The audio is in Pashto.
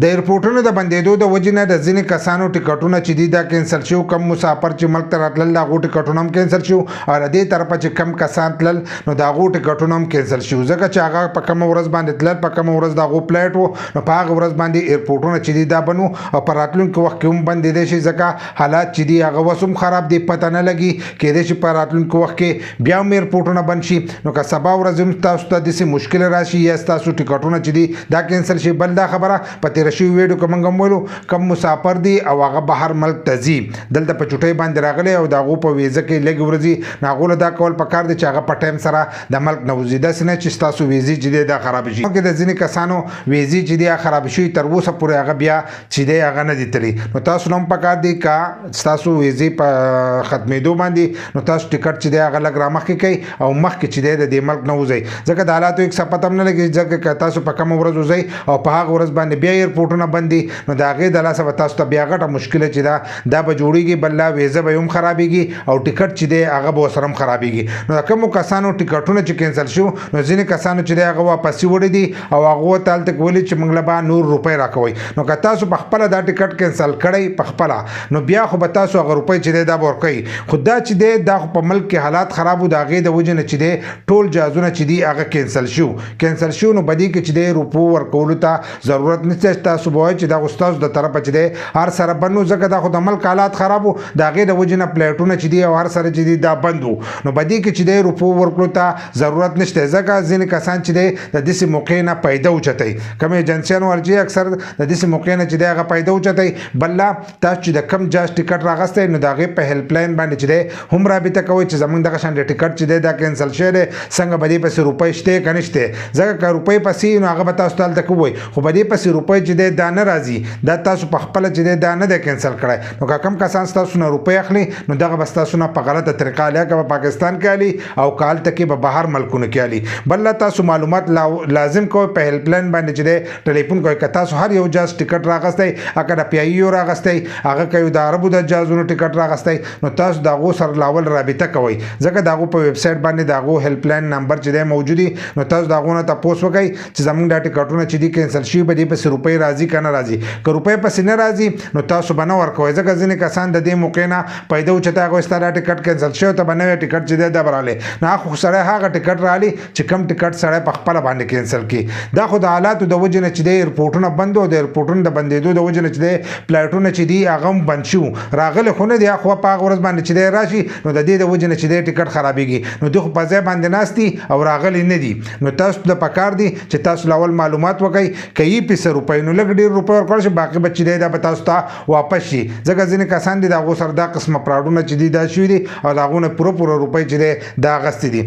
د ایرپورټونو د بندېدو د وجې نه د ځینې کسانو ټکټونه چې دي دا کینسل شو. کم مسافر چې ملک ته راتلل د هغو ټکټونه هم کینسل شو، او د دې طرفه چې کم کسان تلل نو د هغو ټکټونه هم کینسل شو، ځکه چې هغه په کومه ورځ باندې تلل، په کومه ورځ د هغو فلایټ و، نو په هغه ورځ باندې ایرپورټونه چې دي دا بند وو، او په راتلونکي وخت کې هم بندېدی شي، ځکه حالات چې دي هغه اوس هم خراب دي، پته نه لګي کېدای شي په راتلونکي وخت کې بیا هم ایرپورټونه بند شي. نو که سبا ورځ هم تاسو ته داسې مشکل راشي یا ستاسو ټکټونه چې دي دا کینسل شي. بل دا خبره په تېره شوي ویډیو کې موږ هم ویلو کم مسافر دي او هغه بهر ملک ته ځي، دلته په چوټۍ باندې راغلی او د هغو په ویزه کې لږې ورځې، نو هغو له دا کول پکار دی چې هغه په ټایم سره د ملک نه وځي، داسې نه چې ستاسو ویزې چې دی دا خراب شي. د ځینې کسانو ویزې چې دی خراب شوي تر اوسه پورې هغه بیا چې دی هغه نه دي تللي، نو تاسو هم پکار دی که ستاسو ویزې په ختمېدو باندې نو تاسو ټکټ چې دی هغه لږ رامخکې کوئ او مخکې چې دی د دې ملک نه وځئ، ځکه د حالاتو یک څه پته هم نه لګي، ځکه که تاسو په کومه ورځ وځئ او په هغه ورځ باندې بیا ایرپورټونه بند دي، نو د هغې د لاسه به تاسو ته بیا غټه مشکله چې دا به جوړېږي، بل لا ویزه به هم خرابېږي او ټکټ چې دی هغه به ورسره هم خرابېږي. نو د کومو کسانو ټکټونه چې کینسل شو نو ځینې کسانو چې دی هغه واپسې وړي دي او هغو ته هلته ویلي چې موږ له به نور روپۍ راکوئ. نو که تاسو په خپله دا ټکټ کینسل کړی په خپله، نو بیا خو به تاسو هغه روپۍ چې دی دا به ورکوئ، خو دا چې دی دا خو په ملک کې حالات خراب و، د هغې د وجې نه چې دی ټول جهازونه چې دي هغه کینسل شو. نو په دې کې چې دی روپو ورکولو ته ضرورت نشته چې تاسو به وایئ چې دا خو ستاسو د طرفه چې دی هر سره بند و، ځکه دا خو د ملک حالات خراب و، د هغې د وجې نه فلایټونه چې دي او هر سره چې دي دا بند و. نو په دې کې چې دی روپو ورکولو ته ضرورت نشته، ځکه ځینې کسان چې دی د داسې موقع نه پیدا اوچتئ، کوم ایجنسیان ورځي اکثر د داسې موقع نه چې دی هغه پیدا اوچتئ. بل لا تاسو چې د کم جاز ټکټ راغستی نو د هغې په هیلپ لاین باندې چې دی هم رابطه کوئ چې زموږ دغه شان د ټکټ چې دی دا کینسل شوی دی، څنګه به دې پسې روپۍ شته که نشته، ځکه که روپۍ پسې نو هغه به تاسو ته هلته کوئ، خو په دې پسې روپۍ چې دی دا نه راځي، دا تاسو په خپله چې دی دا نه دی کینسل کړی. نو که کم کسان ستاسو نه روپۍ اخلي نو دغه به ستاسو نه په غلطه طریقه الیا که په پاکستان کې الي او که هلته کې به بهر ملکونو کې الي. بل لا تاسو معلومات لازم کوئ په هیلپ لاین باندې چې دی ټلیفون کوئ. که تاسو هر یو جاز ټکټ راغستی، اکه د پیایو راغستی، هغه که د عربو د جازونو ټکټ راغستی، نو تاسو د هغو سره لاول رابطه کوئ، ځکه د هغو په ویبسایټ باندې د هغو هیلپ لاین نمبر چې دی موجود دی، نو تاسو د هغو نه تپوس وکئ چې زموږ دا ټکټونه چې دي کینسل شوي به دې پسې روپۍ راځي که نه راځي. که روپۍ پسې نه راځي نو تاسو به نه ورکوئ، ځکه ځینې کسان د دې موقع نه پیدا اوچته هغوی ستا دا ټکټ کینسل شوی ته به نوی ټکټ چې دی دا به رالی، نو خو سړی هغه ټکټ رالی چې کم ټکټ سړی په خپله باندې کینسل کړي. دا خو د حالاتو د وجې نه چې دی ایرپورټونه بند و، د ایرپورټونو د بندېدو د وجې نه چې دی فلایټونه چې دي هغه هم بند شو، راغلی خو نه دی، خو په هغه ورځ باندې چې دی راشي نو د دې د وجې نه چې دی ټکټ خرابېږي، نو دوی خو په ځای باندې ناست دي او راغلی نه دي. نو تاسو ته پکار دي چې تاسو لاول معلومات وکئ، که یې پیسه روپۍ نو لږ ډېر روپۍ ورکړل شي، باقي به چې دی دا به تاسو ته واپس شي، ځکه ځینې کسان دي د هغو سره دا قسمه فراډونه چې دي دا شوي دي او د هغو نه پوره روپۍ چې دی دا اخیستې دي.